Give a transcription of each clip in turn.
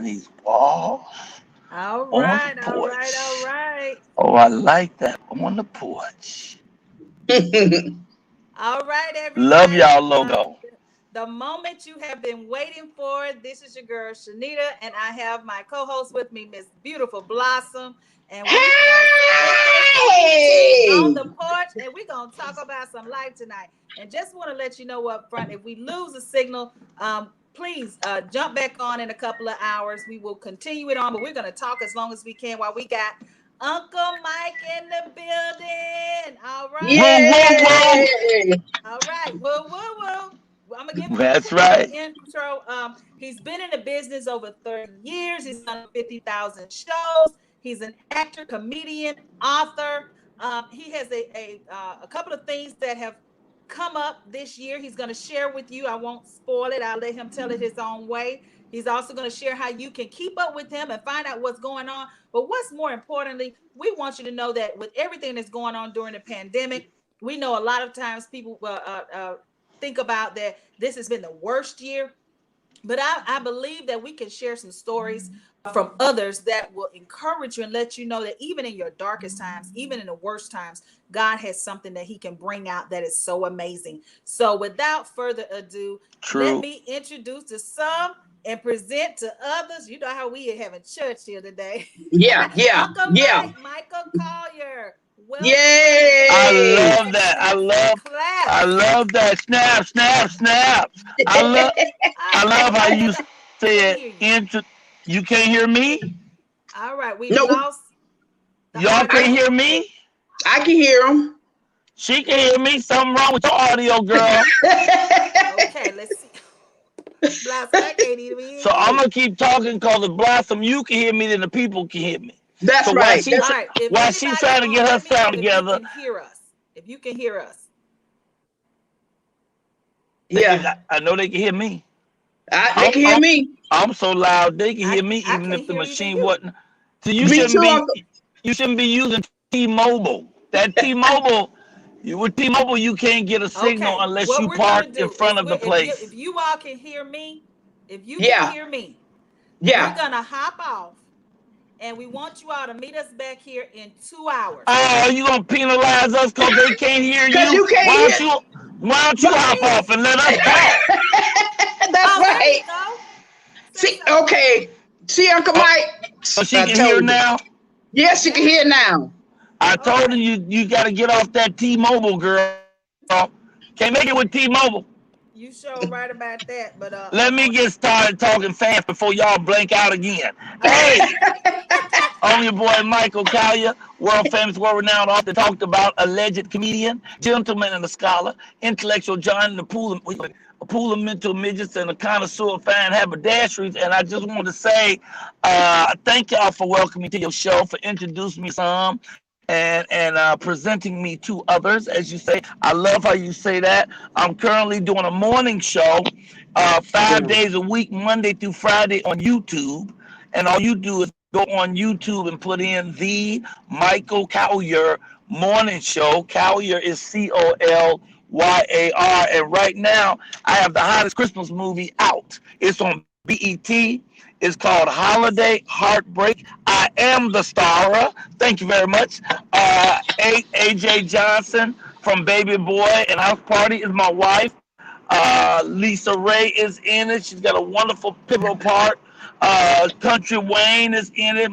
behind these walls All on the right, all right, all porch. right. Oh, I like that. On the porch. All right, Love everybody. y'all Uh, logo. the moment you have been waiting for. This is your girl Shernita, and I have my co-host with me, Miss Beautiful Blossom, and we are sipping sweet tea on Hey! the porch, and we're gonna talk about some life tonight. And just want to let you know up front, if we lose the signal, please jump back on in a couple of hours. We will continue it on, but we're gonna talk as long as we can while we got Uncle Mike in the building. All Woo, right. woo, woo. Yay! All right. Woo, woo, woo. I'm gonna give him a That's quick little right. intro. He's been in the business over 30 years. He's done 50,000 shows. He's an actor, comedian, author. He has a couple of things that have come up this year. He's going to share with you. I won't spoil it. I'll let him tell it his own way. He's also going to share how you can keep up with him and find out what's going on. But what's more importantly, we want you to know that with everything that's going on during the pandemic, we know a lot of times people think about that this has been the worst year, but I believe that we can share some stories from others that will encourage you and let you know that even in your darkest times, even in the worst times, God has something that he can bring out that is so amazing. So without further ado, let True. me introduce to some and present to others. You know how we are having church here today. Yeah, yeah, Uncle yeah. Michael Colyar. Welcome, welcome. I Everybody Yay! love clap, that. clap, clap. I love that. Snap, snap, snaps. I Okay, love we how can't you can't said hear you. you can't hear me? All right, we've No, lost the Y'all can't I audio. hear me? I can hear him. She can hear me. Something wrong with your audio, girl. Okay, let's see. Blast, I can't even hear So I'm you. gonna keep talking because the blossom you can hear me, then the people can hear me. That's So right. All right, if while she's anybody's trying to on, get her let me know sound if you together, can hear us. If you can hear us. Yeah, I know they can hear me. they I'm, can hear I'm me. I'm so loud they can I hear me I even can't if the hear even machine you. wasn't. So Me too, Uncle. you shouldn't be using T-Mobile. That T-Mobile with T-Mobile you can't get a signal Okay, unless what you we're gonna park in do front is of the if place. you all can hear me, if you can Yeah, hear me, we're yeah. gonna hop off and we want you all to meet us back here in 2 hours. Oh, you gonna penalize us because they can't hear Cause you? you can't hear. Why don't you But hop See? off and let us talk? that's Oh, there right. you go. Say See, something. okay. See, Uncle Oh, Mike. so she I can hear told you. now. Yes, you can Yes. hear now. I told her Okay. you got to get off that T-Mobile, girl. Can't make it with T-Mobile. You sure right about that, but Let me get started talking fast before y'all blank out again. okay. Hey, I'm your boy Michael Colyar, world famous, world renowned author, talked about alleged comedian, gentleman and a scholar, intellectual giant, a pool of mental midgets, and a connoisseur of fine haberdasheries. And I just want to say thank y'all for welcoming me to your show, for introducing me some. And presenting me to others, as you say. I love how you say that. I'm currently doing a morning show, five Yeah. days a week, Monday through Friday on YouTube. And all you do is go on YouTube and put in the Michael Colyar Morning Show. Colyar is Colyar. And right now, I have the hottest Christmas movie out. It's on BET. It's called Holiday Heartbreak. I am the star. Thank you very much. AJ Johnson from Baby Boy and House Party is my wife. Lisa Ray is in it. She's got a wonderful pivotal part. Country Wayne is in it.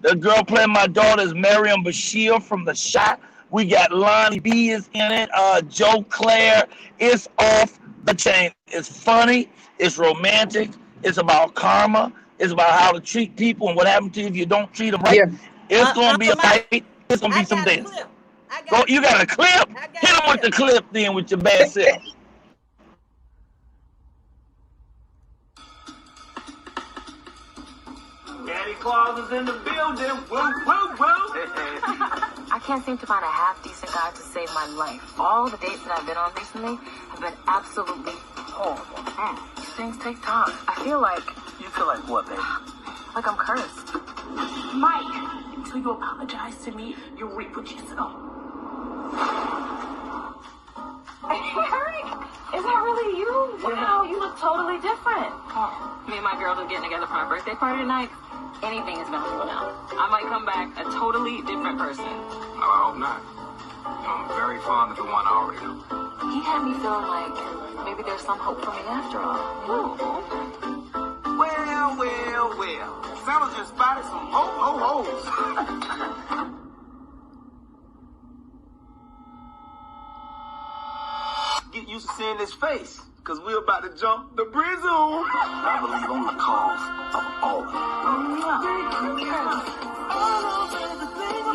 The girl playing my daughter is Mariam Bashir from The Shot. We got Lonnie B is in it. Joe Claire. It's off the chain. It's funny. It's romantic. It's about karma. It's about how to treat people and what happens to you if you don't treat them right. Yeah. It's gonna be Uncle a Mike, fight. It's gonna be I some got a dancing. clip. I Go. got a You got a clip. clip? I Hit got a him with the clip. clip then with your bad self. Daddy Claus is in the building. Woo, woo, woo. I can't seem to find a half-decent guy to save my life. All the dates that I've been on recently have been absolutely horrible. Things take time. I feel like You feel like what, baby? I'm cursed. Mike, until you apologize to me, you'll reap what you sow. Eric, is that really you? Wow, you look totally different. Me and my girls are getting together for my birthday party tonight. Anything is valuable now. I might come back a totally different person. Oh, I hope not. I'm very fond of the one I already know. He had me feeling like maybe there's some hope for me after all. Well. Santa just spotted some ho-ho-hos. Get used to seeing his face, because we're about to jump the bridge zone. I believe on the cause of all of it.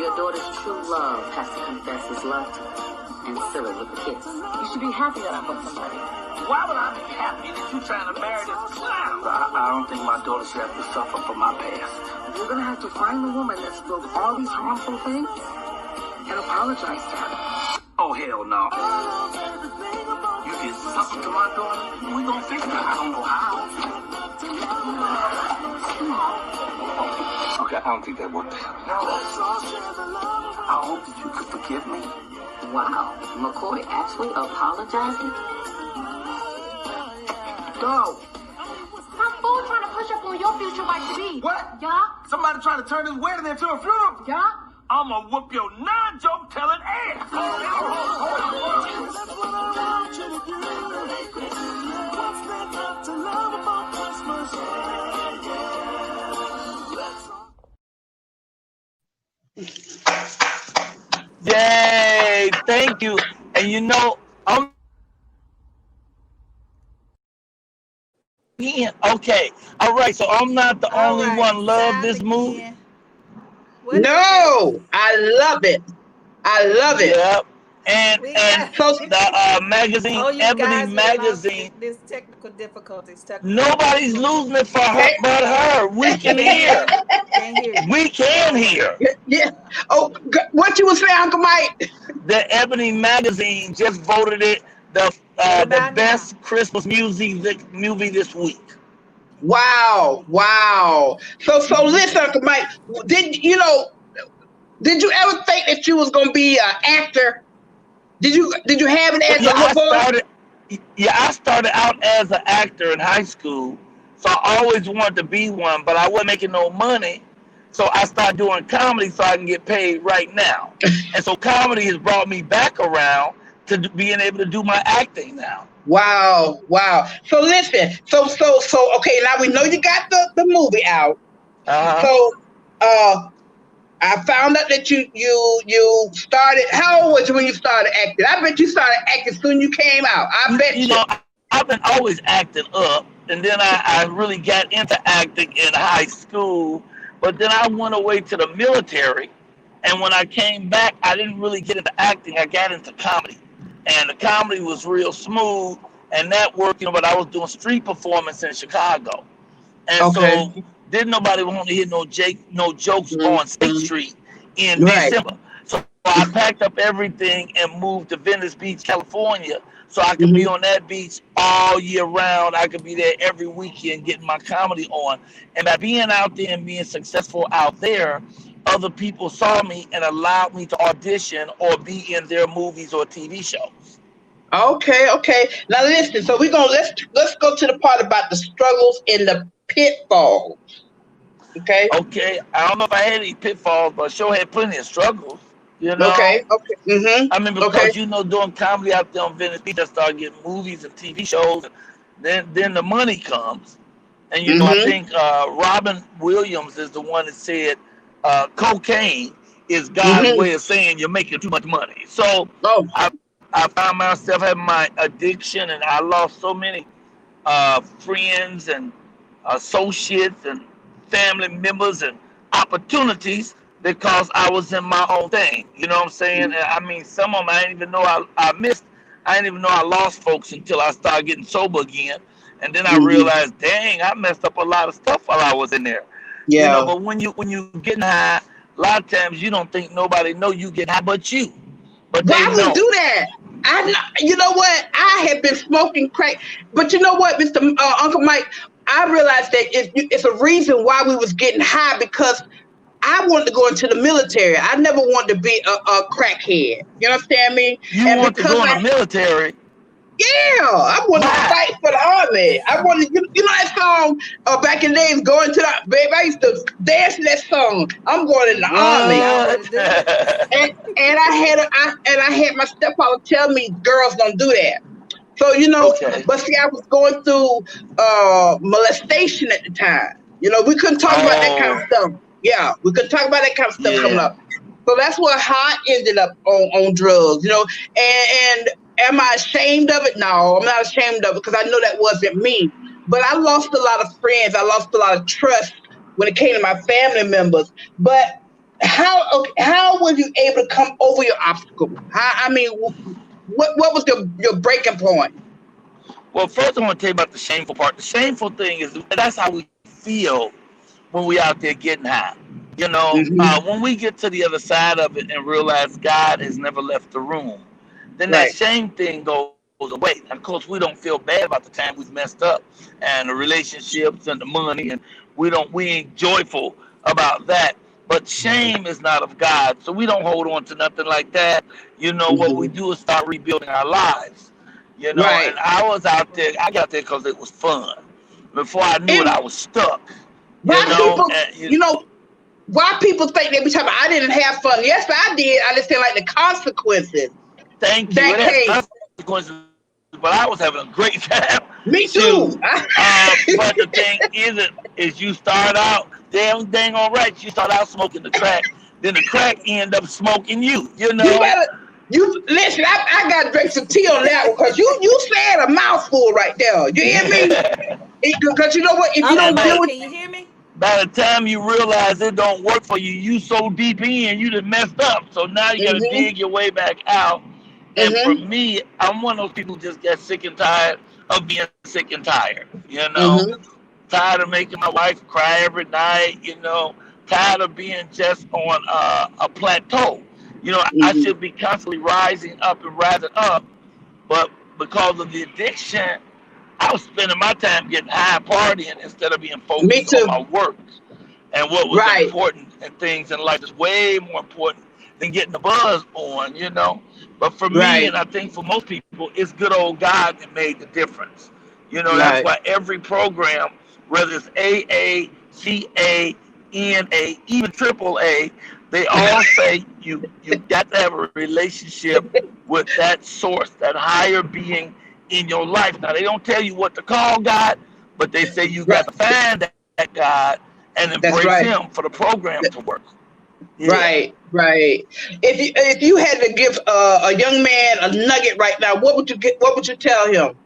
Your daughter's true love has to confess his love to her and seal it with a kiss. You should be happy that I'm with somebody. Why would I be happy that you trying to marry this clown? I don't think my daughter should have to suffer for my past. You're gonna have to find the woman that spilled all these harmful things and apologize to her. Oh, hell no. You did something to my daughter? We gonna fix that. I don't know how. Okay, I don't think that worked out. I hope that you could forgive me. Wow, McCoy actually apologizing? Go. Some fool trying to push up on your future wife to be. What? Yeah? Somebody trying to turn this wedding into a funeral? Yeah? I'ma whoop your non-joke telling ass. Yay! Thank you. And you know, I'm okay. All right. So I'm not the All only right, one love time this movie. again. What is No, I love it. I love it. Yep. And We and got- the magazine, Oh, you guys, Ebony we lost magazine. This technical difficulties. Nobody's losing it for her but her. We can hear. Can't hear you. We can hear. Yeah. Oh, what you was saying, Uncle Mike? The Ebony magazine just voted it the about best Christmas movie this week. Wow, wow. So listen, Uncle Mike. Did you ever think that you was gonna be an actor? Did you have it as a little boy? I started out as an actor in high school, so I always wanted to be one, but I wasn't making no money. So I started doing comedy so I can get paid right now. And so comedy has brought me back around to being able to do my acting now. Wow, wow. So listen, so okay, now we know you got the movie out. Uh-huh. So I found out that you started. How old was you when you started acting? I bet you started acting soon you came out. I bet you. I've been always acting up, and then I really got into acting in high school, but then I went away to the military, and when I came back, I didn't really get into acting. I got into comedy, and the comedy was real smooth, and that worked, but I was doing street performance in Chicago, and so didn't nobody want to hear no jokes on State Street in December. So I packed up everything and moved to Venice Beach, California, so I could be on that beach all year round. I could be there every weekend getting my comedy on. And by being out there and being successful out there, other people saw me and allowed me to audition or be in their movies or TV shows. Okay. Now listen, so let's go to the part about the struggles and the pitfalls. Okay. I don't know if I had any pitfalls, but I sure had plenty of struggles. You know. Okay. I mean, because doing comedy out there on Venice Beach, I started getting movies and TV shows. And then the money comes, and I think Robin Williams is the one that said cocaine is God's way of saying you're making too much money. So I found myself having my addiction, and I lost so many friends and associates and family members and opportunities because I was in my own thing. You know what I'm saying? And I mean, some of them I didn't even know I missed. I didn't even know I lost folks until I started getting sober again. And then I realized, dang, I messed up a lot of stuff while I was in there. Yeah. But when you getting high, a lot of times you don't think nobody know you get high but you. But why they know. would do that? You know what? I have been smoking crack, but you know what, Mr. Uncle Mike, I realized that it's a reason why we was getting high, because I wanted to go into the military. I never wanted to be a crackhead. You understand me? You want to go in the military? Yeah, I wanted to fight for the army. I wanted, you know that song back in the days, going to the, babe, I used to dance to that song. I'm going in the army. And I had my stepfather tell me girls don't do that. So, but see, I was going through molestation at the time. We couldn't talk about that kind of stuff. Yeah, we couldn't talk about that kind of stuff coming up. So that's how I ended up on drugs, and am I ashamed of it? No, I'm not ashamed of it because I know that wasn't me. But I lost a lot of friends. I lost a lot of trust when it came to my family members. But how were you able to come over your obstacle? What was your breaking point? Well, first I want to tell you about the shameful part. The shameful thing is that's how we feel when we out there getting high. When we get to the other side of it and realize God has never left the room, then that shame thing goes away. And of course, we don't feel bad about the time we've messed up and the relationships and the money, and we ain't joyful about that. But shame is not of God, so we don't hold on to nothing like that. What we do is start rebuilding our lives. And I was out there. I got there because it was fun. Before I knew it, I was stuck. Why people think they be talking about, I didn't have fun? Yes, I did. I just didn't like the consequences. Thank you. It has consequences, but I was having a great time. Me too. But the thing is you start out, dang all right, you start out smoking the crack, then the crack end up smoking you. You listen, I got to drink some tea on that one because you said a mouthful right there. You hear me? Because you know what? If you don't do it, can you hear me? By the time you realize it don't work for you, you so deep in, you done messed up. So now you got to dig your way back out. And for me, I'm one of those people who just get sick and tired of being sick and tired. Tired of making my wife cry every night. Tired of being just on a plateau. I should be constantly rising up, but because of the addiction, I was spending my time getting high partying instead of being focused on my work and what was important and things in life is way more important than getting the buzz on, But for me, and I think for most people, it's good old God that made the difference. That's why every program, whether it's AA, CA, NA, even AAA, they all say you got to have a relationship with that source, that higher being in your life. Now, they don't tell you what to call God, but they say you got to find that God and embrace him for the program to work. Right. If you had to give a young man a nugget right now, what would you tell him?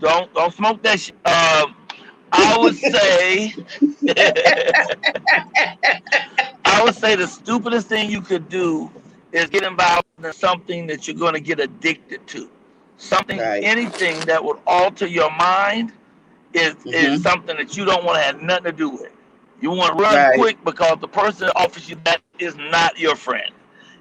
Don't smoke that shit. I would say the stupidest thing you could do is get involved in something that you're going to get addicted to. Anything that would alter your mind is something that you don't want to have nothing to do with. You want to run quick because the person that offers you that is not your friend.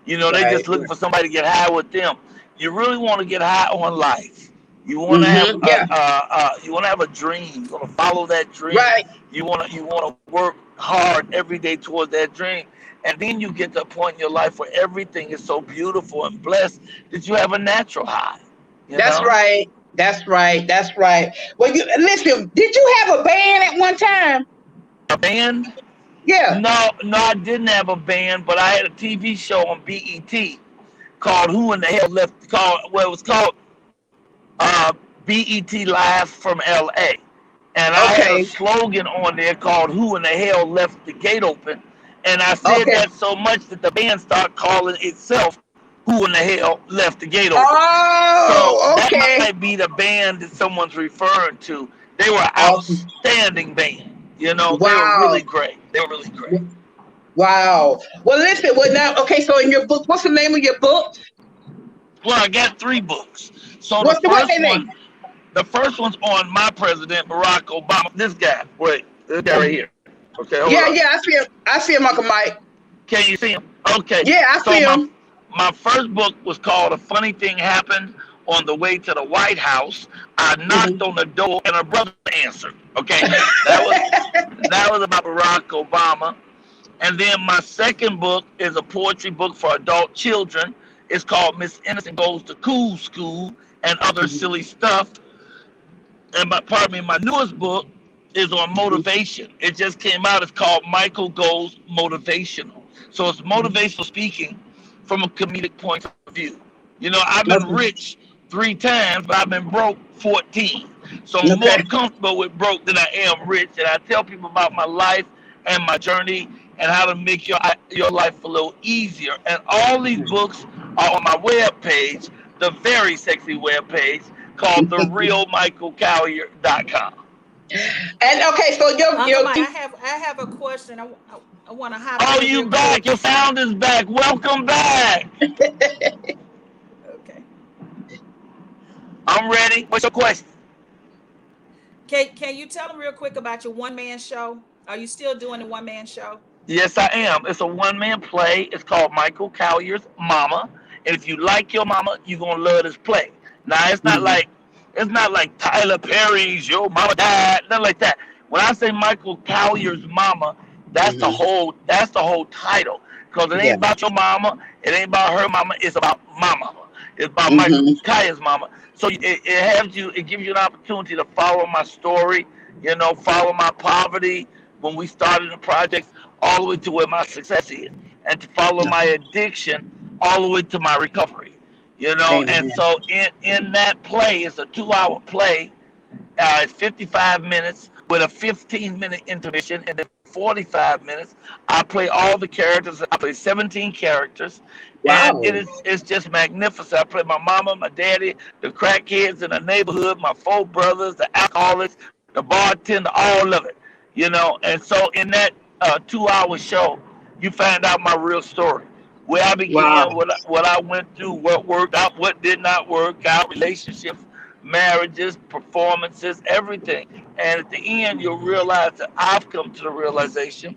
They just looking for somebody to get high with them. You really want to get high on life. You want to have a dream. You want to follow that dream. You want to work hard every day towards that dream. And then you get to a point in your life where everything is so beautiful and blessed that you have a natural high. That's right. Well, listen, did you have a band at one time? A band? Yeah. No, I didn't have a band, but I had a TV show on BET called Who in the Hell Left, it was called BET Live from LA. And I had a slogan on there called Who in the Hell Left the Gate Open. And I said that so much that the band started calling itself Who in the Hell Left the Gate Open. That might be the band that someone's referring to. They were an outstanding band. They were really great. Wow. Well, listen, so in your book, what's the name of your book? Well, I got 3 books. So what's the name? The first one's on my president, Barack Obama. This guy right here. Okay. I see him, Uncle Mike. Can you see him? Okay. Yeah, I see him. My first book was called A Funny Thing Happened on the Way to the White House. I knocked on the door and a brother answered. Okay. That was about Barack Obama. And then my second book is a poetry book for adult children. It's called Miss Innocent Goes to Cool School and other silly stuff. And my newest book is on motivation. It just came out. It's called Michael Goes Motivational. So it's motivational speaking from a comedic point of view. You know, I've been Okay. rich 3 times, but I've been broke 14. So I'm more Okay. comfortable with broke than I am rich. And I tell people about my life and my journey and how to make your life a little easier. And all these books are on my web page, the very sexy web page called therealmichaelcolyar.com. And okay, so Uncle Mike, I have a question. I want to hop Oh, in you real back? quick. Your sound is back. Welcome back. Okay. I'm ready. What's your question? Can you tell them real quick about your one-man show? Are you still doing the one-man show? Yes, I am. It's a one-man play. It's called Michael Colyar's Mama. And if you like your mama, you're gonna love this play. Now it's not like Tyler Perry's Your Mama Died, nothing like that. When I say Michael Colyar's Mama, that's the whole title. Because it ain't Yeah. about your mama, it ain't about her mama, it's about my mama. It's about Michael Mm-hmm. Colyar's mama. So it gives you an opportunity to follow my story, follow my poverty when we started the projects all the way to where my success is, and to follow my addiction all the way to my recovery. And Amen. so in that play, it's a 2-hour play. It's 55 minutes with a 15-minute intermission, and then 45 minutes. I play all the characters. I play 17 characters, and Wow. it's just magnificent. I play my mama, my daddy, the crackheads in the neighborhood, my 4 brothers, the alcoholics, the bartender, all of it. And so in that 2-hour show, you find out my real story, where I began, Wow. what I went through, what worked out, what did not work out, relationships, marriages, performances, everything. And at the end, you'll realize that I've come to the realization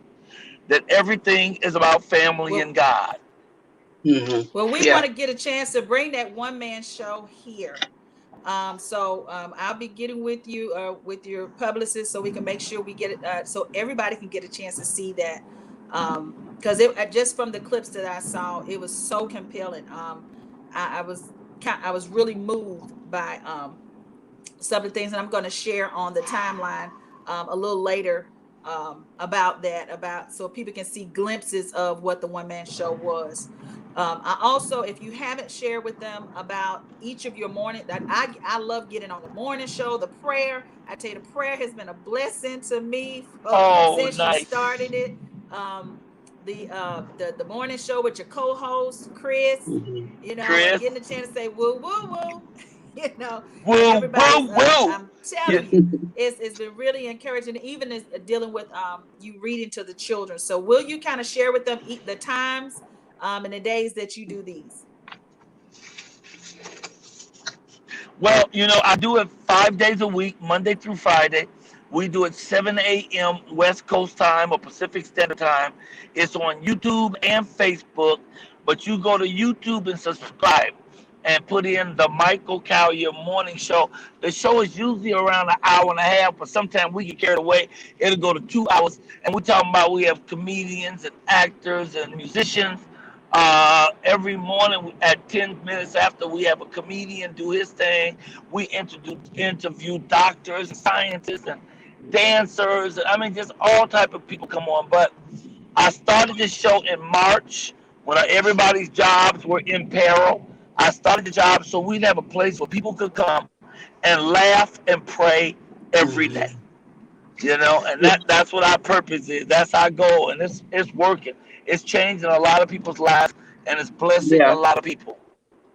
that everything is about family Well, and God. Mm-hmm. well, we Yeah. want to get a chance to bring that one-man show here. So I'll be getting with you with your publicist so we can make sure we get it so everybody can get a chance to see that. Because just from the clips that I saw, it was so compelling. I was really moved by some of the things, and I'm going to share on the timeline a little later about so people can see glimpses of what the one-man show was. I also, if you haven't shared with them about each of your morning, that I love getting on the morning show, the prayer. I tell you, the prayer has been a blessing to me Oh, since you nice. started it. The morning show with your co-host Chris, Mm-hmm. and Chris. getting a chance to say woo woo woo, and Woo, everybody's. woo, woo. I'm Yeah. telling you, it's been really encouraging, even as dealing with you reading to the children. So will you kind of share with them the times and the days that you do these? Well, I do it 5 days a week, Monday through Friday. We do it 7 a.m. West Coast time or Pacific Standard Time. It's on YouTube and Facebook, but you go to YouTube and subscribe and put in the Michael Colyar Morning Show. The show is usually around an hour and a half, but sometimes we get carried away. It'll go to 2 hours, and we're talking about we have comedians and actors and musicians. Every morning at 10 minutes after, we have a comedian do his thing. We interview doctors and scientists and dancers. I mean, just all type of people come on. But I started this show in March when everybody's jobs were in peril. I started the job so we'd have a place where people could come and laugh and pray every Mm-hmm. day. And that's what our purpose is. That's our goal, and it's working. It's changing a lot of people's lives, and it's blessing a Yeah. lot of people.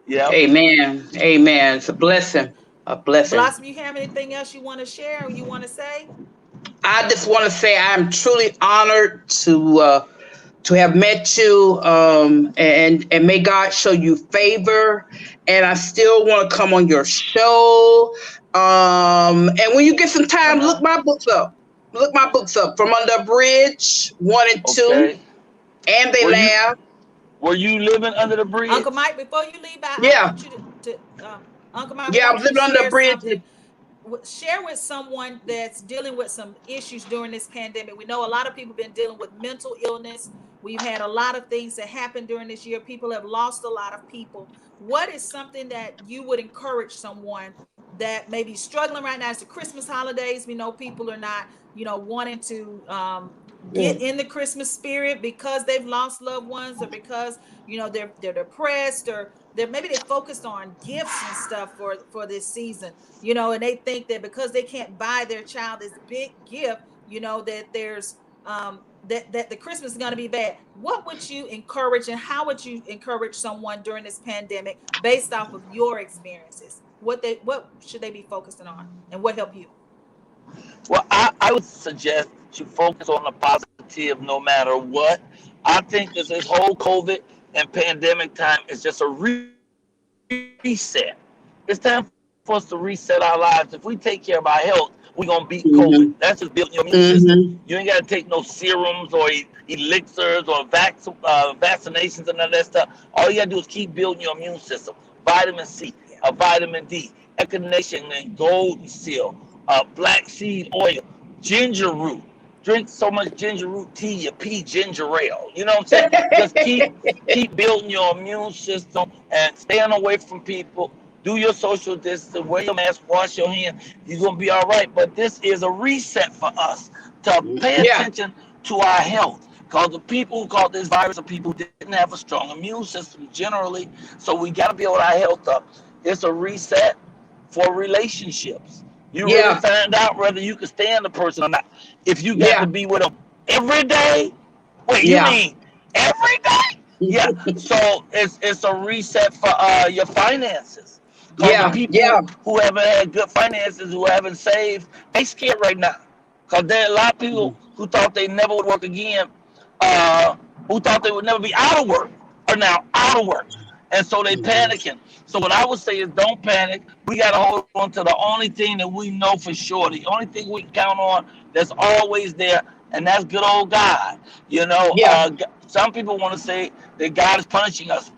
Yeah. Amen. Amen. It's a blessing. A blessing. Blossom, you have anything else you want to share or you want to say? I just want to say I'm truly honored to have met you, and may God show you favor. And I still want to come on your show. And when you get some time, look my books up. Look my books up. From Under a Bridge 1 and 2, Okay. and They Were you Laugh. were you living under the Uncle bridge? Mike, before you leave, I Yeah, want you to Uncle Mike, I yeah. I want was you to living under a share bridge. something. Share with someone that's dealing with some issues during this pandemic. We know a lot of people have been dealing with mental illness. We've had a lot of things that happened during this year. People have lost a lot of people. What is something that you would encourage someone that may be struggling right now? It's the Christmas holidays. We know people are not, wanting to get in the Christmas spirit because they've lost loved ones, or because they're depressed, or maybe they're focused on gifts and stuff for this season, and they think that because they can't buy their child this big gift, that there's that the Christmas is going to be bad. What would you encourage, and how would you encourage someone during this pandemic based off of your experiences? What should they be focusing on, and what help you? Well, I would suggest that you focus on the positive no matter what. I think this whole COVID and pandemic time is just a reset. It's time for us to reset our lives. If we take care of our health, we're going to beat COVID. Mm-hmm. That's just building your immune system. Mm-hmm. You ain't got to take no serums or elixirs or vaccinations and none of that stuff. All you got to do is keep building your immune system. Vitamin C, vitamin D, echinacea and golden seal, black seed oil, ginger root. Drink so much ginger root tea, you pee ginger ale. You know what I'm saying? Just keep building your immune system and staying away from people. Do your social distance, wear your mask, wash your hands. You're gonna be all right. But this is a reset for us to pay attention to our health. Because the people who caught this virus are people who didn't have a strong immune system generally. So we gotta build our health up. It's a reset for relationships. You really find out whether you can stand the person or not. If you got to be with them every day, wait, you mean every day? Yeah. So it's a reset for your finances. Because the people who haven't had good finances, who haven't saved, they scared right now. Because there are a lot of people who thought they never would work again, who thought they would never be out of work, are now out of work. And so they panicking. So what I would say is don't panic. We got to hold on to the only thing that we know for sure. The only thing we can count on that's always there, and that's good old God. Some people want to say that God is punishing us.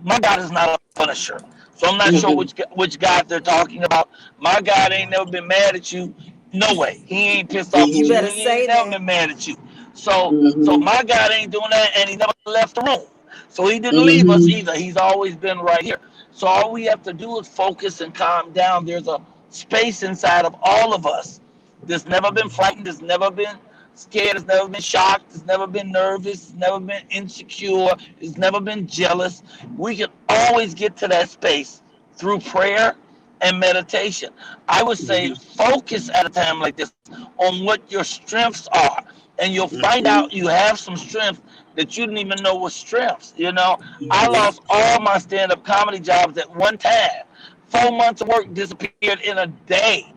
My God is not a punisher. So I'm not sure which God they're talking about. My God ain't never been mad at you. No way. He ain't pissed off at you. better He say ain't never that. been mad at you. So my God ain't doing that, and he never left the room. So he didn't leave us either. He's always been right here. So all we have to do is focus and calm down. There's a space inside of all of us that's never been frightened, that's never been scared, has never been shocked, has never been nervous, has never been insecure, has never been jealous. We can always get to that space through prayer and meditation. I would say focus at a time like this on what your strengths are, and you'll find out you have some strength that you didn't even know was strengths. I lost all my stand-up comedy jobs at one time. 4 months of work disappeared in a day.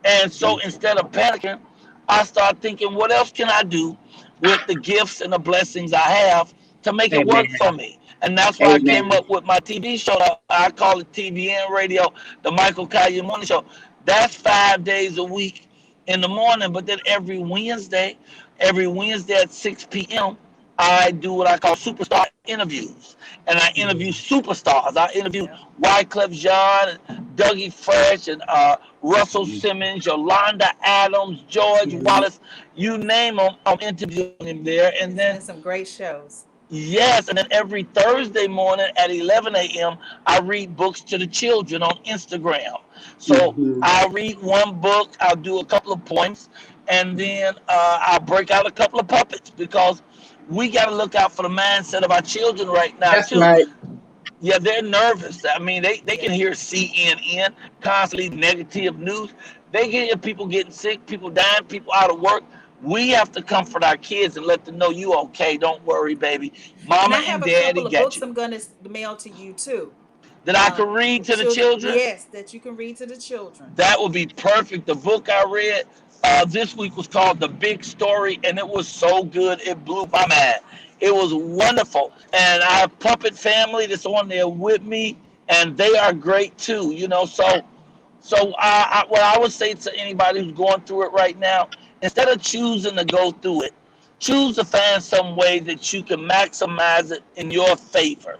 And so instead of panicking, I started thinking, what else can I do with the gifts and the blessings I have to make it work for me? And that's why I came up with my TV show. I call it TVN Radio, the Michael Colyar Morning Show. That's 5 days a week in the morning. But then every Wednesday at 6 p.m., I do what I call superstar interviews. And I interview superstars. I interview Wyclef Jean, and Dougie Fresh, and Russell Simmons, Yolanda Adams, George Wallace. You name them, I'm interviewing him there. And then some great shows. Yes, and then every Thursday morning at 11 a.m., I read books to the children on Instagram. So I'll read one book, I'll do a couple of points, and then I'll break out a couple of puppets, because we got to look out for the mindset of our children right now, That's too. right. Yeah, they're nervous. I mean, they can hear CNN, constantly negative news. They hear people getting sick, people dying, people out of work. We have to comfort our kids and let them know you okay. Don't worry, baby. And Mama I have and a couple daddy of got books you. I'm going to mail to you too. That I can read to the children? Yes, that you can read to the children. That would be perfect. The book I read this week was called The Big Story, and it was so good. It blew my mind. It was wonderful. And I have Puppet Family that's on there with me, and they are great too. So what I would say to anybody who's going through it right now, instead of choosing to go through it, choose to find some way that you can maximize it in your favor.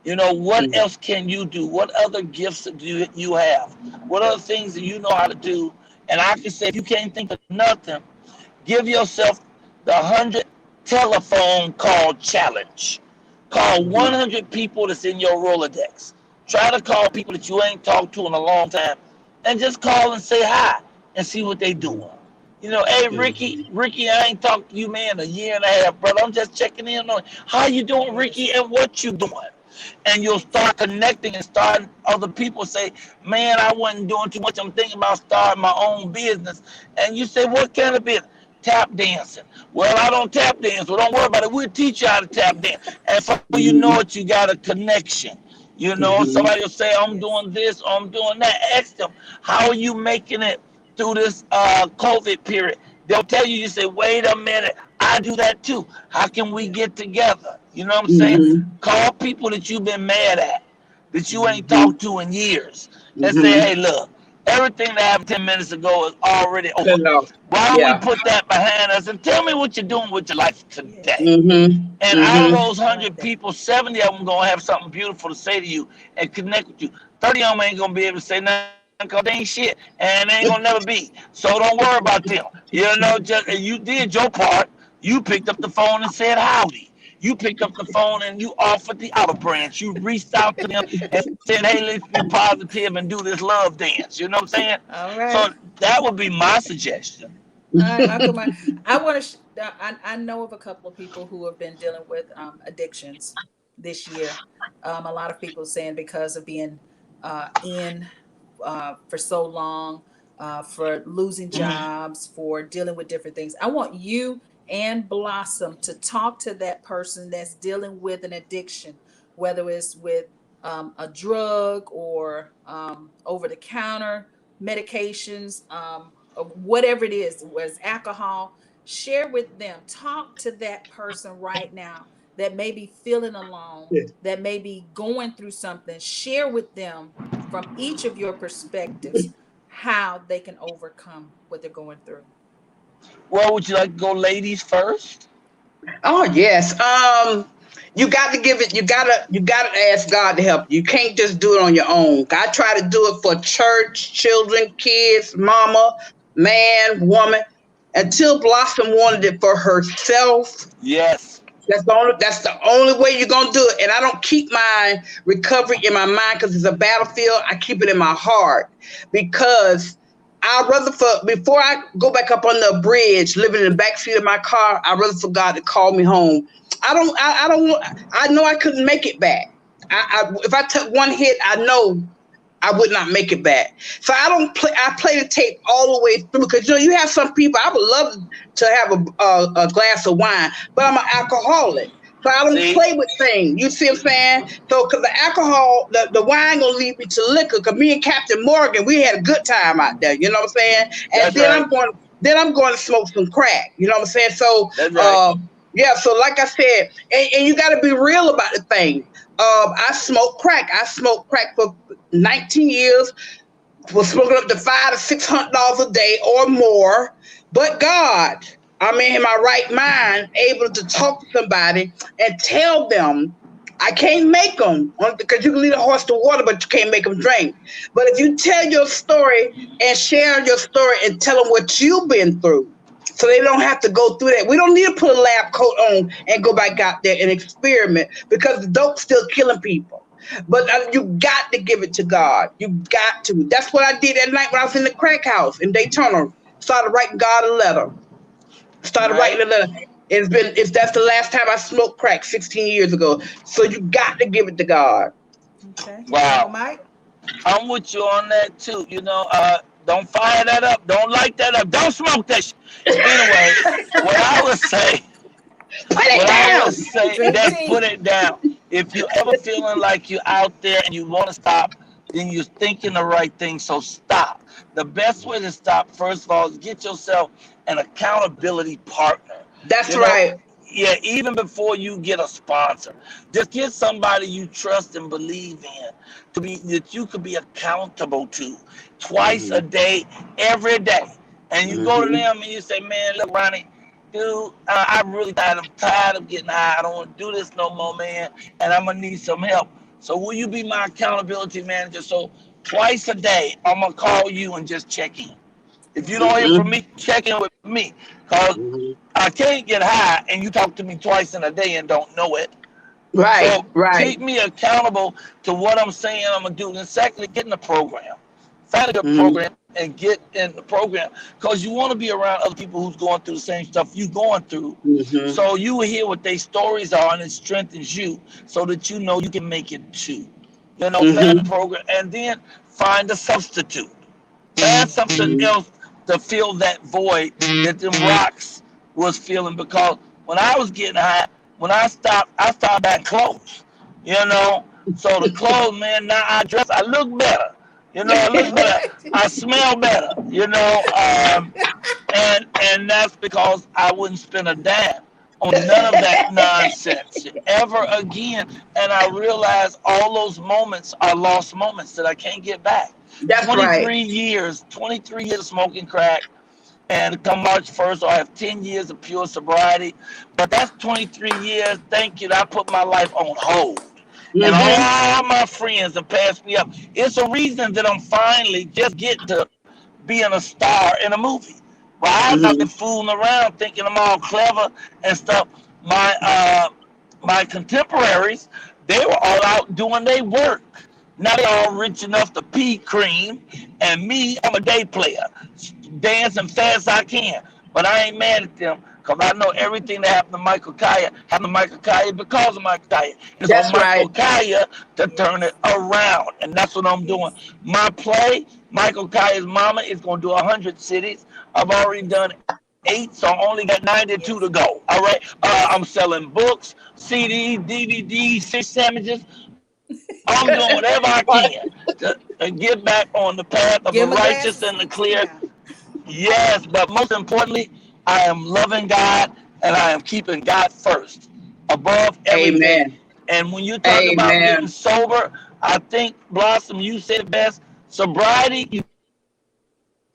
What else can you do? What other gifts do you have? What other things do you know how to do? And I can say, if you can't think of nothing, give yourself the 100 telephone call challenge. Call Mhm. 100 people that's in your Rolodex. Try to call people that you ain't talked to in a long time, and just call and say hi and see what they doing. Hey Ricky, Mhm. I ain't talked to you man a year and a half, brother. I'm just checking in on how you doing, Ricky, Yes. and what you doing. And you'll start connecting and starting other people say, man, I wasn't doing too much. I'm thinking about starting my own business. And you say, what kind of business? Tap dancing. Well, I don't tap dance, so don't worry about it. We'll teach you how to tap dance. And before you know Mhm. it, you got a connection. Mhm. Somebody will say, I'm Yes. doing this or I'm doing that. Ask them, how are you making it through this COVID period? They'll tell you, you say, wait a minute, I do that too. How can we Yeah. get together? You know what I'm saying? Mhm. Call people that you've been mad at, that you ain't Mhm. talked to in years, and say, Mhm. hey, look, everything that happened 10 minutes ago is already over. Cut it off. Why don't we Yeah. put that behind us and tell me what you're doing with your life today? Yes. Mhm. And out of Mhm. those I like 100 that. people, 70 of them going to have something beautiful to say to you and connect with you. 30 of them ain't going to be able to say nothing because they ain't shit and they ain't going to never be. So don't worry about them. Just you did your part. You picked up the phone and said howdy. You picked up the phone and you offered the outer branch. You reached out to them and said, hey, let's be positive and do this love dance. You know what I'm saying? All So right. that would be my suggestion. All right, Uncle Mike. I want to. I know of a couple of people who have been dealing with addictions this year. A lot of people saying because of being in for so long, for losing jobs, for dealing with different things. I want you and Blossom to talk to that person that's dealing with an addiction, whether it's with a drug or over the counter medications, whatever it is, was alcohol. Share with them. Talk to that person right now that may be feeling alone, that may be going through something. Share with them from each of your perspectives how they can overcome what they're going through. Well, would you like to go ladies first? Oh yes. You got to give it. You gotta ask God to help you. You can't just do it on your own. I try to do it for church, children, kids, mama, man, woman. Until Blossom wanted it for herself. Yes. That's the only way you're gonna do it. And I don't keep my recovery in my mind because it's a battlefield. I keep it in my heart because I'd rather for before I go back up on the bridge, living in the backseat of my car, I'd rather for God to call me home. I don't want. I know I couldn't make it back. If I took one hit, I know I would not make it back. So I don't play. I play the tape all the way through because you have some people. I would love to have a glass of wine, but I'm an alcoholic, so I don't See? play with things. You see what I'm saying? So because the alcohol, the wine gonna lead me to liquor. Because me and Captain Morgan, we had a good time out there. You know what I'm saying? And That's right. then I'm going to smoke some crack. You know what I'm saying? So That's right. yeah. So like I said, and you got to be real about the thing. I smoked crack. I smoked crack for 19 years, was smoking up to $500 to $600 a day or more. But God, I'm in my right mind, able to talk to somebody and tell them. I can't make them because you can lead a horse to water, but you can't make them drink. But if you tell your story and share your story and tell them what you've been through, so they don't have to go through that. We don't need to put a lab coat on and go back out there and experiment because the dope's still killing people. But you got to give it to God. You got to. That's what I did that night when I was in the crack house in Daytona. Started writing God a letter. Started writing Right? a letter. It's that's the last time I smoked crack 16 years ago. So you got to give it to God. Okay. Uncle Wow. Mike? I'm with you on that too. Don't fire that up. Don't light that up. Don't smoke that shit. Anyway, what I would say, Put it what I would down. say, Drink that tea. put it down. If you ever feeling like you're out there and you want to stop, then you're thinking the right thing. So stop. The best way to stop, first of all, is get yourself an accountability partner. That's You know, right. yeah, even before you get a sponsor, just get somebody you trust and believe in to be that you could be accountable to twice a Mm-hmm. day, every day. And you go to Mm-hmm. them and you say, man, look, Ronnie, dude, I'm really tired. I'm tired of getting high. I don't want to do this no more, man. And I'm gonna need some help. So will you be my accountability manager? So twice a day, I'm gonna call you and just check in. If you don't hear from me, check in with me. Because I can't get high and you talk to me twice in a day and don't know it. Right, So right. keep me accountable to what I'm saying I'm going to do. And secondly, get in the program. Find a good program and get in the program. Because you want to be around other people who's going through the same stuff you're going through. So you will hear what their stories are and it strengthens you so that you know you can make it too. You know, find the program and then find a substitute. Find something else to fill that void that them rocks was feeling. Because when I was getting high, when I started buying clothes. You know, so the clothes, man. Now I dress, I look better. You know, I look better. I smell better. You know, and that's because I wouldn't spend a dime on none of that nonsense ever again. And I realized all those moments are lost moments that I can't get back. That's right. 23 years of smoking crack. And come March 1st, I'll have 10 years of pure sobriety. But that's 23 years, thank you, that I put my life on hold. And all my friends have passed me up. It's a reason that I'm finally just getting to being a star in a movie. Well, I've been fooling around thinking I'm all clever and stuff. My contemporaries, they were all out doing their work. Now they all rich enough to pee cream, and me, I'm a day player, dancing fast as I can. But I ain't mad at them because I know everything that happened to Michael Colyar happened to Michael Colyar because of Michael Colyar. It's on Michael Colyar to turn it around, and that's what I'm doing. My play, Michael Colyar's Mama, is going to do 100 cities. I've already done 8, so I only got 92 to go. All right, I'm selling books, CDs, DVDs, fish sandwiches. I'm doing whatever I can to get back on the path of the righteous and the clear. Yes, but most importantly, I am loving God and I am keeping God first above everything. Amen. And when you talk about getting sober, I think, Blossom, you said it best. Sobriety, you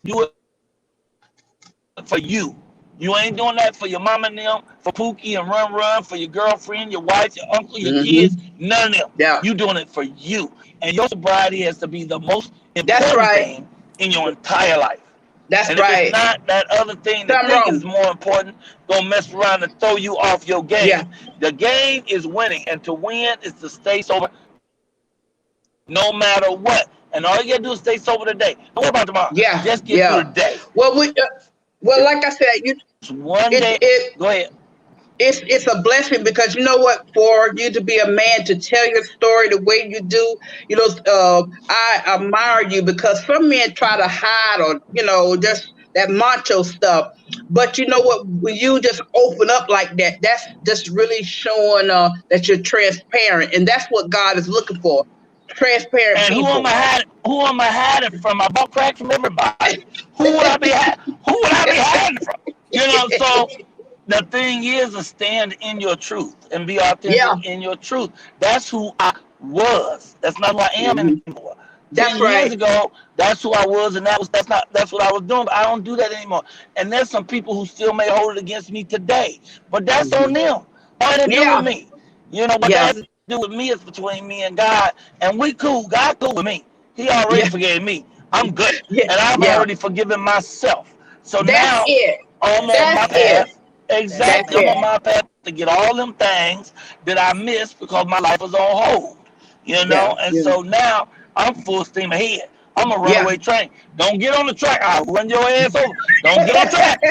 do it for you. You ain't doing that for your mama and them, for Pookie and Run, for your girlfriend, your wife, your uncle, your kids, none of them. Yeah. You doing it for you. And your sobriety has to be the most important thing in your entire life. That's and right. if it's not, that other thing that think is more important, gonna mess around and throw you off your game. Yeah. The game is winning, and to win is to stay sober no matter what. And all you gotta do is stay sober today. Don't worry about tomorrow. Yeah. Just get through the day. Well, like I said, one day. Go ahead. It's a blessing because you know what, for you to be a man to tell your story the way you do, I admire you because some men try to hide or just that macho stuff. But you know what, when you just open up like that, that's just really showing that you're transparent, and that's what God is looking for. Transparent and people. Who am I hiding from? I bought crack from everybody. Who would I be hiding from? So the thing is to stand in your truth and be authentic in your truth. That's who I was. That's not who I am anymore. That's 10 years ago, that's who I was, and that's what I was doing. But I don't do that anymore. And there's some people who still may hold it against me today, but that's on them. What to do with me? What that has to do with me is between me and God, and we cool. God cool with me. He already forgave me. I'm good, and I've already forgiven myself. So now I'm on my path. Exactly, I'm on my path to get all them things that I missed because my life was on hold. And so now I'm full steam ahead. I'm a runaway train. Don't get on the track. I'll run your ass over. Don't get on track.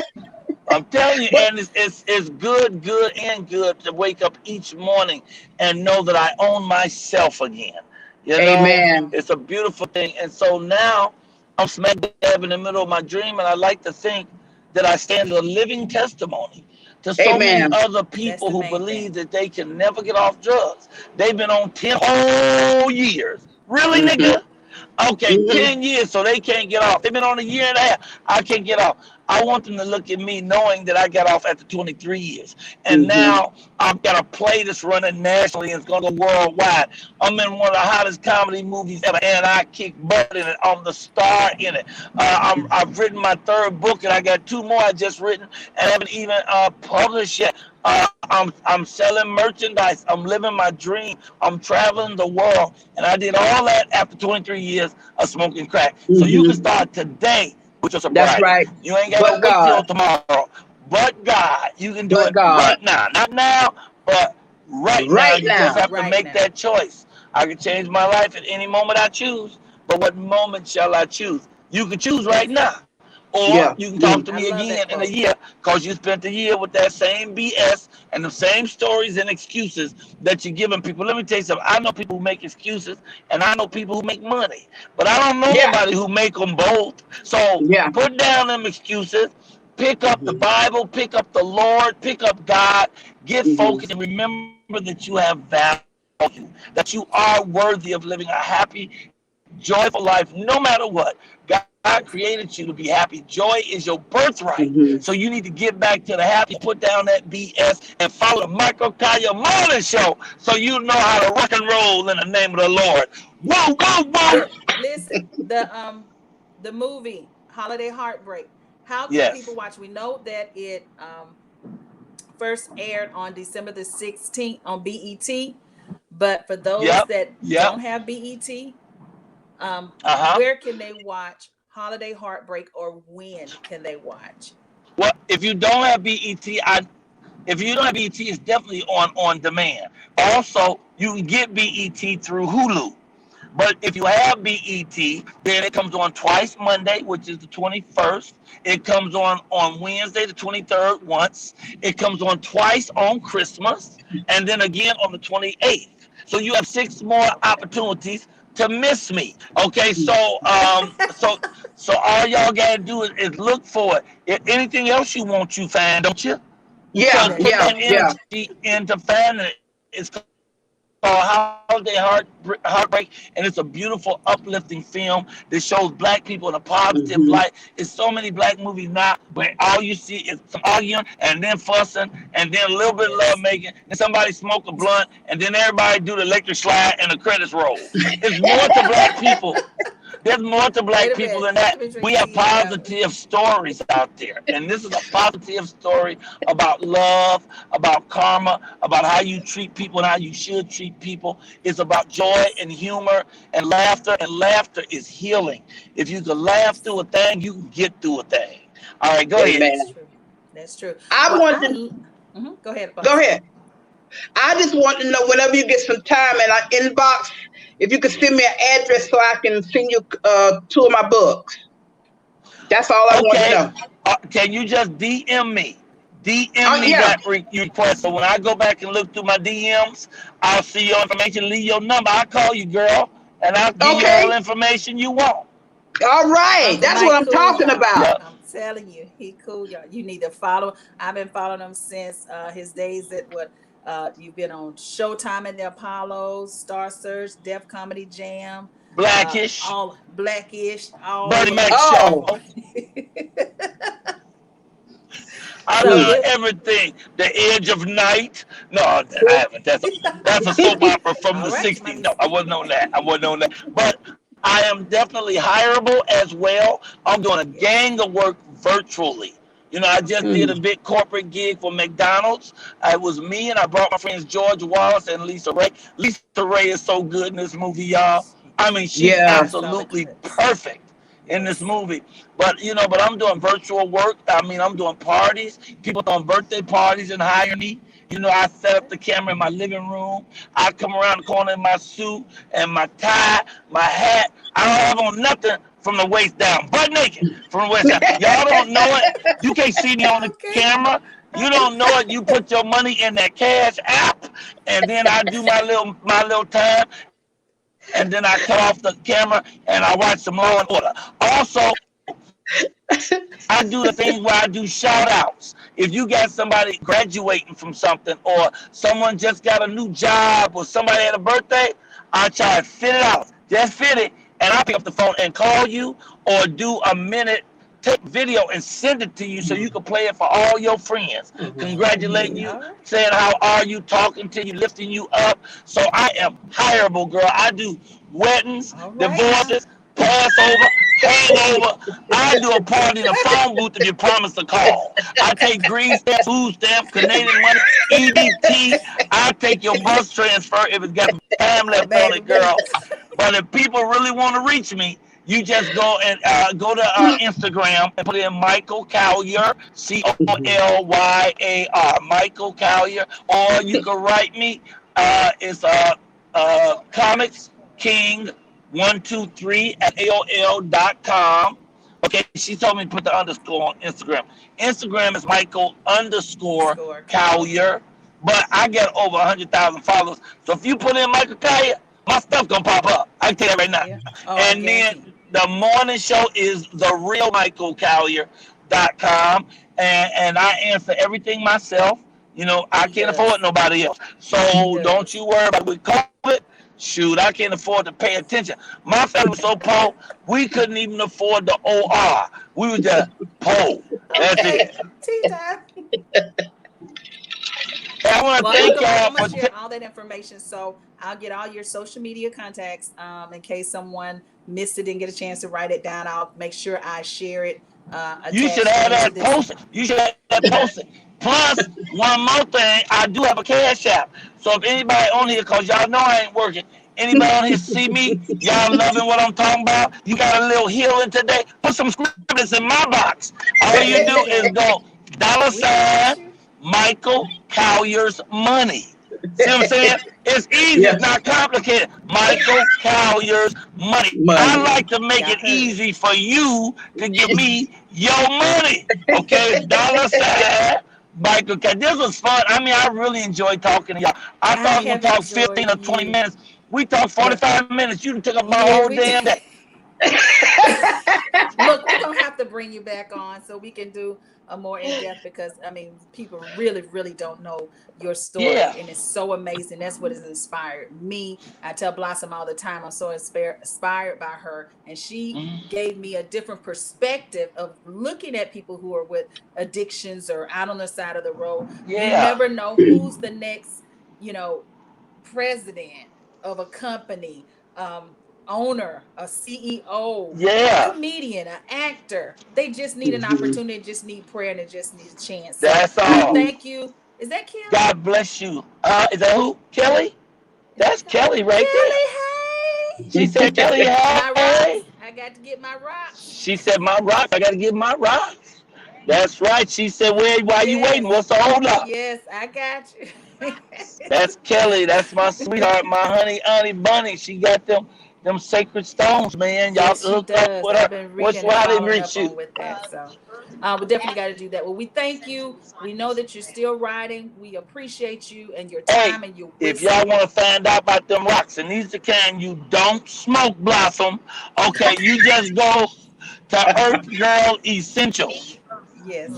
I'm telling you, and it's good to wake up each morning and know that I own myself again. Amen. It's a beautiful thing. And so now I'm smack dab in the middle of my dream, and I like to think that I stand as a living testimony to so many other people who believe that they can never get off drugs. They've been on 10 whole years. Really, nigga? Okay, 10 years, so they can't get off. They've been on a year and a half. I can't get off. I want them to look at me knowing that I got off after 23 years. And now I've got a play that's running nationally and it's going to go worldwide. I'm in one of the hottest comedy movies ever, and I kick butt in it. I'm the star in it. I've written my 3rd book, and I got 2 more I just written and haven't even published yet. I'm selling merchandise. I'm living my dream. I'm traveling the world. And I did all that after 23 years of smoking crack. So you can start today with your That's sobriety. right. You ain't got to But wait till God. tomorrow. But God, you can do But it God. right now. Not now, but right now. Right You just now. have to Right make now. that choice. I can change my life at any moment I choose. But what moment shall I choose? You can choose right That's now. Or Yeah. you can talk Mm. to I me love again that in a quote. year because you spent a year with that same BS and the same stories and excuses that you're giving people. Let me tell you something. I know people who make excuses and I know people who make money. But I don't know Yeah. nobody who make them both. So Yeah. put down them excuses. Pick up the Hmm. Bible, pick up the Lord, pick up God, get Hmm. focused, and remember that you have value, that you are worthy of living a happy, joyful life no matter what. God created you to be happy. Joy is your birthright. So you need to Yes. get back to the happy, put down that BS, and follow the Michael Colyar Morning Show so you know how to rock and roll in the name of the Lord. Whoa, whoa, whoa! Listen, the movie Holiday Heartbreak. How can people Yes. watch? We know that it first aired on December the 16th on BET, but for those Yep. that Yep. don't have BET, Uh-huh. where can they watch Holiday Heartbreak, or when can they watch? Well, if you don't have BET, if you don't have BET, it's definitely on demand. Also, you can get BET through Hulu. But if you have BET, then it comes on twice Monday, which is the 21st. It comes on Wednesday, the 23rd, once. It comes on twice on Christmas, and then again on the 28th. So you have 6 more opportunities to miss me. Okay, so all y'all gotta do is look for it. If anything else you want, you find, don't you? Yeah. So That put Yeah. that is Yeah. energy into finding it. It's called Holiday Heartbreak, and it's a beautiful, uplifting film that shows black people in a positive light. It's Hmm. so many black movies now where all you see is some arguing and then fussing and then a little bit of love yes. making, and somebody smoke a blunt, and then everybody do the electric slide and the credits roll. It's more to black people. There's more to Wait black a people minute. than that. Let me drink We have tea on that one. positive stories out there. And this is a positive story about love, about karma, about how you treat people and how you should treat people. It's about joy Yes. and humor and laughter is healing. If you can laugh Yes. through a thing, you can get through a thing. All right, go ahead. That's Amen. true. That's true. I Well, want to go ahead, go Apostle. ahead. I just want to know whenever you get some time and I inbox, if you could send me an address so I can send you 2 of my books. That's all I want to Okay, know. can you just DM me? DM Oh me yeah. that request. So when I go back and look through my DMs, I'll see your information, leave your number. I'll call you, girl, and I'll give you all Okay. the information you want. All right. Uncle That's what Mike I'm cool, talking y'all. about. Yep. I'm telling you, he cool, y'all. You need to follow. I've been following him since his days at what you've been on Showtime and the Apollos, Star Search, Def Comedy Jam, Blackish, all Blackish, all Bernie of Mac them Oh. show. platforms. I So Mm. done it everything. The Edge of Night. No, I haven't. That's a soap opera from all the right, '60s. somebody No, I speak. wasn't on that. I wasn't on that. But I am definitely hireable as well. I'm doing a Yes. gang of work virtually. You know, I just did a Mm. big corporate gig for McDonald's. It was me, and I brought my friends George Wallace and Lisa Ray. Lisa Ray is so good in this movie, y'all. I mean, she's Yeah. I saw the absolutely clips. perfect in this Yes. movie. But I'm doing virtual work. I mean, I'm doing parties. People throwing birthday parties and hire me. You know, I set up Okay. the camera in my living room. I come around the corner in my suit and my tie, my hat. I don't have on nothing from the waist down, butt naked from the waist down. Y'all don't know it. You can't see me on the Okay. camera. You don't know it. You put your money in that cash app, and then I do my little time, and then I cut off the camera and I watch some Law and Order. Also, I do the things where I do shout outs. If you got somebody graduating from something or someone just got a new job or somebody had a birthday, I charge $50. Just $50, and I pick up the phone and call you or do a minute take video and send it to you so you can play it for all your friends, congratulating you, All right. saying how are you, talking to you, lifting you up. So I am hireable, girl. I do weddings, All right now. divorces, Passover, hangover. I do a party in a phone booth if you promise to call. I take green stamps, food stamps, Canadian money, EBT. I take your bus transfer if it's got some time left on Baby, it, girl. please. But if people really want to reach me, You just go and go to Instagram and put in Michael Colyar, Colyar, Michael Colyar, or you can write me. It's Comics King 123 at AOL.com. Okay, she told me to put the underscore on Instagram. Instagram is Michael underscore Colyar, but I get over 100,000 followers. So if you put in Michael Colyar, my stuff gonna pop up. I can tell you that right now. Yeah. Oh, And then the morning show is the real Michael Colyar.com, and I answer everything myself. You know, I can't afford nobody else. So don't you worry about it. With COVID, shoot, I can't afford to pay attention. My family was so poor, we couldn't even afford the OR. We were just poor. That's it. Tea time. I want to thank y'all I'm gonna share all that information, so I'll get all your social media contacts in case someone missed it, didn't get a chance to write it down. I'll make sure I share it. You should have that posted. You should have that posted. Plus, one more thing, I do have a cash app. So if anybody on here, cause y'all know I ain't working, anybody on here see me, y'all loving what I'm talking about, you got a little healing today, put some scriptures in my box. All you do is go $ Michael Colyar's money. See what I'm saying? It's easy. It's not complicated. Michael Colyar's money. I like to make it easy for you to give me your money. Okay? $ Michael Colyar. This was fun. I mean, I really enjoyed talking to y'all. I thought I was going to talk 15 or 20 minutes. We talked 45 minutes. You took up my whole damn day. Look, we're going to have to bring you back on so we can do a more in-depth, because I mean, people really don't know your story, and it's so amazing. That's what has inspired me. I tell Blossom all the time, I'm so inspired by her, and she gave me a different perspective of looking at people who are with addictions or out on the side of the road. You never know who's the next, president of a company, owner, a CEO, a comedian, an actor. They just need an opportunity, just need prayer, and they just need a chance. That's all. Thank you. Is that Kelly? God bless you. Is that who? Kelly? That's Kelly right there. Hey. She said, Kelly, hey. I got to get my rocks. She said, my rocks. I got to get my rocks. That's right. She said, why you waiting? What's the hold up? Yes, I got you. That's Kelly. That's my sweetheart, my honey bunny. She got them sacred stones, man. Y'all hook up with her. What's why I didn't reach you? With that, so we definitely got to do that. Well, we thank you. We know that you're still riding. We appreciate you and your time and your wisdom. If y'all want to find out about them rocks, and these are the kind you don't smoke, Blossom. Okay, you just go to Earth Girl Essentials. Yes.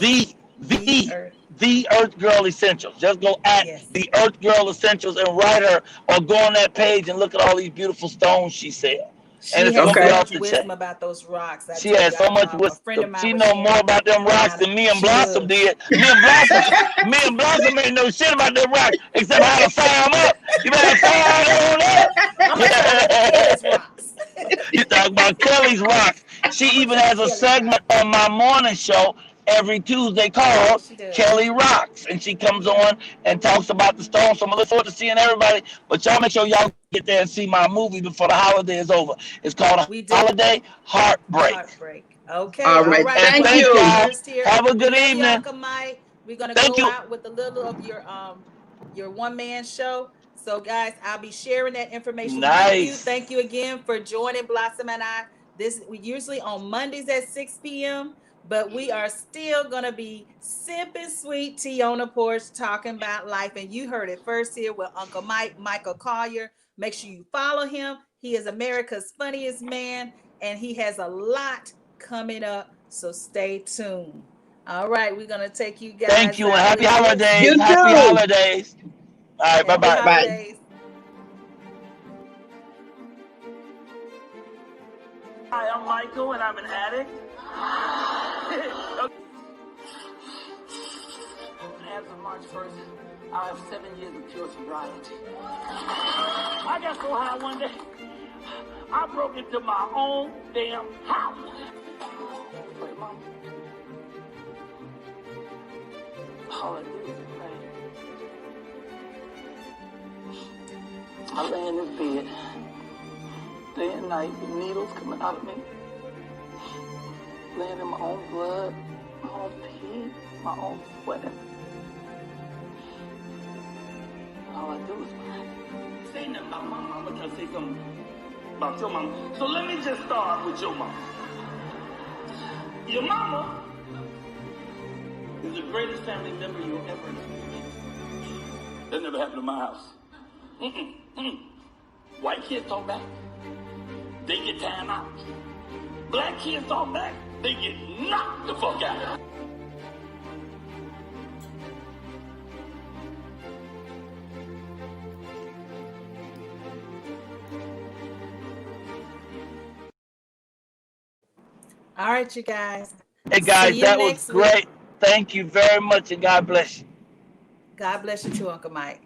The Earth Girl Essentials. Just go at the Earth Girl Essentials and write her, or go on that page and look at all these beautiful stones she said. And it's so much wisdom about those rocks. She has so much wisdom. She know more about them rocks than me and Blossom did. Me and Blossom ain't know shit about them rocks except how to fire them up. You better fire on that. You talk about Kelly's rocks. She even has a segment on my morning show every Tuesday called Kelly Rocks, and she comes on and talks about the stones. So I'm looking forward to seeing everybody. But y'all make sure y'all get there and see my movie before the holiday is over. It's called Holiday Heartbreak. Okay. All right. Thank you. Have a good evening. We're gonna go out with a little of your one-man show. So guys, I'll be sharing that information with you. Thank you again for joining Blossom and I. We usually on Mondays at 6 p.m. But we are still going to be sipping sweet tea on the porch, talking about life. And you heard it first here with Uncle Michael Colyar. Make sure you follow him. He is America's funniest man, and he has a lot coming up. So stay tuned. All right, we're going to take you guys. Thank you, and happy holidays. You happy too. holidays. All right, bye-bye. Bye. Hi, I'm Michael, and I'm an addict. As of March 1st, I'll have 7 years of pure sobriety. I got so high one day, I broke into my own damn house. Wait, Mom. All I do is pray. I lay in this bed, laying night with needles coming out of me. Laying in my own blood, my own pee, my own sweat. All I do is cry. Say nothing about my mama, can I say something about your mama? So let me just start with your mama. Your mama is the greatest family member you'll ever know. That never happened in my house. White kids talk back, they get time out. Black kids talk back, they get knocked the fuck out. All right, you guys. Hey guys, that was great. Thank you very much, and God bless you. God bless you too, Uncle Mike.